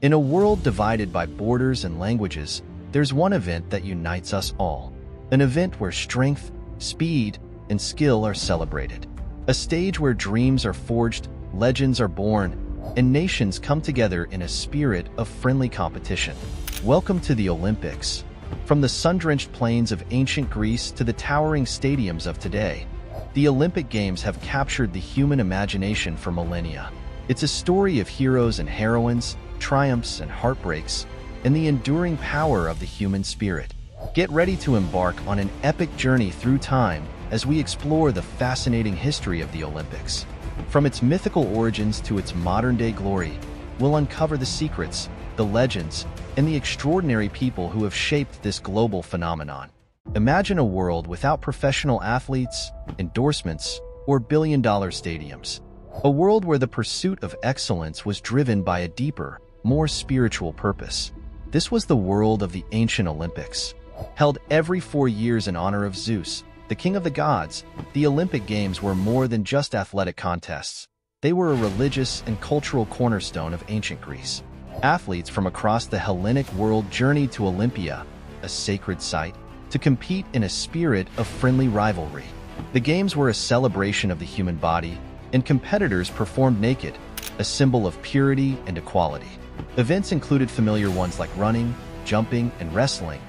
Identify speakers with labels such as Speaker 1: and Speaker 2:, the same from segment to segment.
Speaker 1: In a world divided by borders and languages, there's one event that unites us all. An event where strength, speed, and skill are celebrated. A stage where dreams are forged, legends are born, and nations come together in a spirit of friendly competition. Welcome to the Olympics. From the sun-drenched plains of ancient Greece to the towering stadiums of today, the Olympic Games have captured the human imagination for millennia. It's a story of heroes and heroines, triumphs and heartbreaks, and the enduring power of the human spirit. Get ready to embark on an epic journey through time as we explore the fascinating history of the Olympics. From its mythical origins to its modern-day glory, we'll uncover the secrets, the legends, and the extraordinary people who have shaped this global phenomenon. Imagine a world without professional athletes, endorsements, or billion-dollar stadiums. A world where the pursuit of excellence was driven by a deeper, more spiritual purpose. This was the world of the ancient Olympics. Held every 4 years in honor of Zeus, the king of the gods, the Olympic Games were more than just athletic contests. They were a religious and cultural cornerstone of ancient Greece. Athletes from across the Hellenic world journeyed to Olympia, a sacred site, to compete in a spirit of friendly rivalry. The Games were a celebration of the human body, and competitors performed naked, a symbol of purity and equality. Events included familiar ones like running, jumping, and wrestling,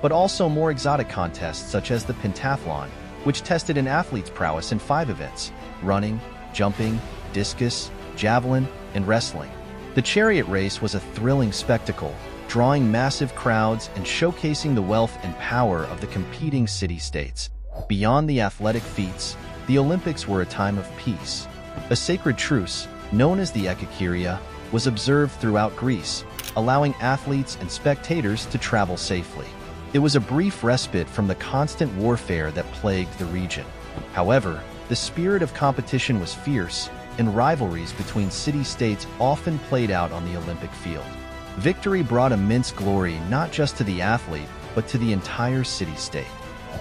Speaker 1: but also more exotic contests such as the pentathlon, which tested an athlete's prowess in 5 events: running, jumping, discus, javelin, and wrestling. The chariot race was a thrilling spectacle, drawing massive crowds and showcasing the wealth and power of the competing city-states. Beyond the athletic feats, the Olympics were a time of peace. A sacred truce, known as the Ekakyria, was observed throughout Greece, allowing athletes and spectators to travel safely. It was a brief respite from the constant warfare that plagued the region. However, the spirit of competition was fierce, and rivalries between city-states often played out on the Olympic field. Victory brought immense glory not just to the athlete, but to the entire city-state.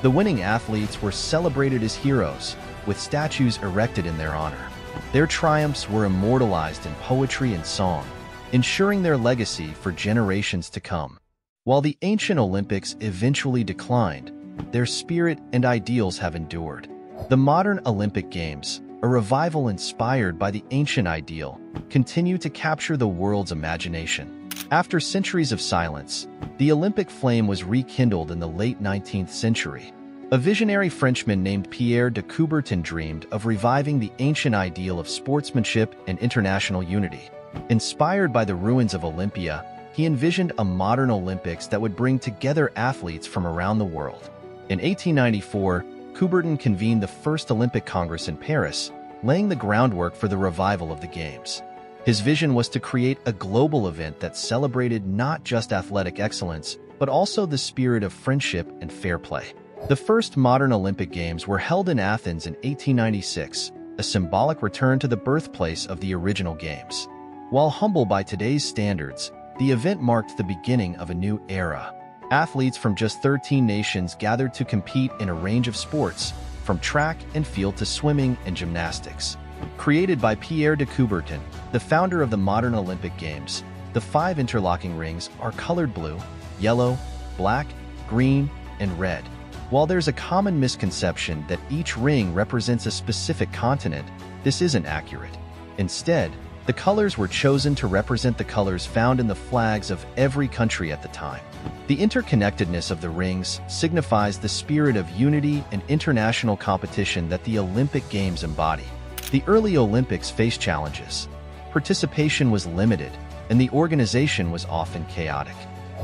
Speaker 1: The winning athletes were celebrated as heroes, with statues erected in their honor. Their triumphs were immortalized in poetry and song, ensuring their legacy for generations to come. While the ancient Olympics eventually declined, their spirit and ideals have endured. The modern Olympic Games, a revival inspired by the ancient ideal, continue to capture the world's imagination. After centuries of silence, the Olympic flame was rekindled in the late 19th century. A visionary Frenchman named Pierre de Coubertin dreamed of reviving the ancient ideal of sportsmanship and international unity. Inspired by the ruins of Olympia, he envisioned a modern Olympics that would bring together athletes from around the world. In 1894, Coubertin convened the first Olympic Congress in Paris, laying the groundwork for the revival of the Games. His vision was to create a global event that celebrated not just athletic excellence, but also the spirit of friendship and fair play. The first modern Olympic Games were held in Athens in 1896, a symbolic return to the birthplace of the original Games. While humble by today's standards, the event marked the beginning of a new era. Athletes from just 13 nations gathered to compete in a range of sports, from track and field to swimming and gymnastics. Created by Pierre de Coubertin, the founder of the modern Olympic Games, the 5 interlocking rings are colored blue, yellow, black, green, and red. While there's a common misconception that each ring represents a specific continent, this isn't accurate. Instead, the colors were chosen to represent the colors found in the flags of every country at the time. The interconnectedness of the rings signifies the spirit of unity and international competition that the Olympic Games embody. The early Olympics faced challenges. Participation was limited, and the organization was often chaotic.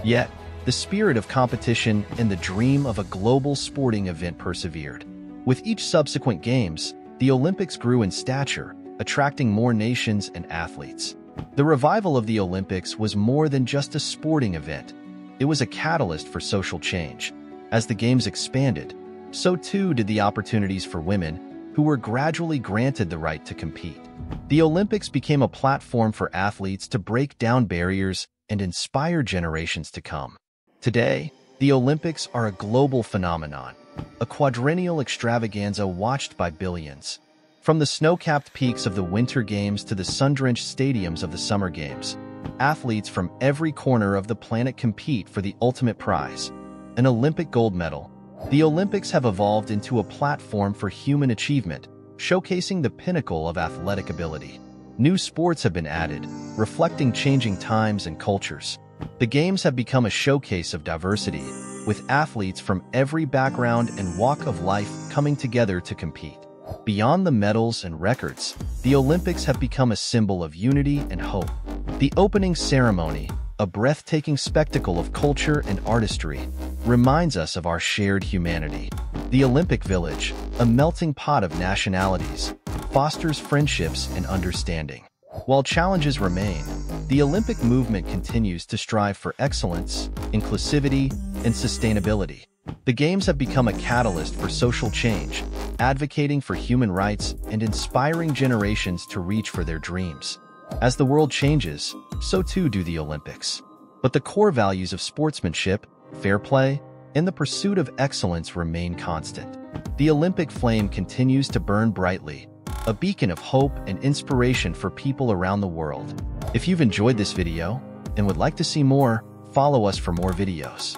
Speaker 1: Yet, the spirit of competition and the dream of a global sporting event persevered. With each subsequent Games, the Olympics grew in stature, attracting more nations and athletes. The revival of the Olympics was more than just a sporting event. It was a catalyst for social change. As the Games expanded, so too did the opportunities for women, who were gradually granted the right to compete. The Olympics became a platform for athletes to break down barriers and inspire generations to come. Today, the Olympics are a global phenomenon, a quadrennial extravaganza watched by billions. From the snow-capped peaks of the Winter Games to the sun-drenched stadiums of the Summer Games, Athletes from every corner of the planet compete for the ultimate prize, an Olympic gold medal. The Olympics have evolved into a platform for human achievement, showcasing the pinnacle of athletic ability. New sports have been added, reflecting changing times and cultures. The Games have become a showcase of diversity, with athletes from every background and walk of life coming together to compete. Beyond the medals and records, the Olympics have become a symbol of unity and hope. The opening ceremony, a breathtaking spectacle of culture and artistry, reminds us of our shared humanity. The Olympic Village, a melting pot of nationalities, fosters friendships and understanding. While challenges remain, the Olympic movement continues to strive for excellence, inclusivity, and sustainability. The Games have become a catalyst for social change, advocating for human rights and inspiring generations to reach for their dreams. As the world changes, so too do the Olympics. But the core values of sportsmanship, fair play, and the pursuit of excellence remain constant. The Olympic flame continues to burn brightly, a beacon of hope and inspiration for people around the world. If you've enjoyed this video and would like to see more, follow us for more videos.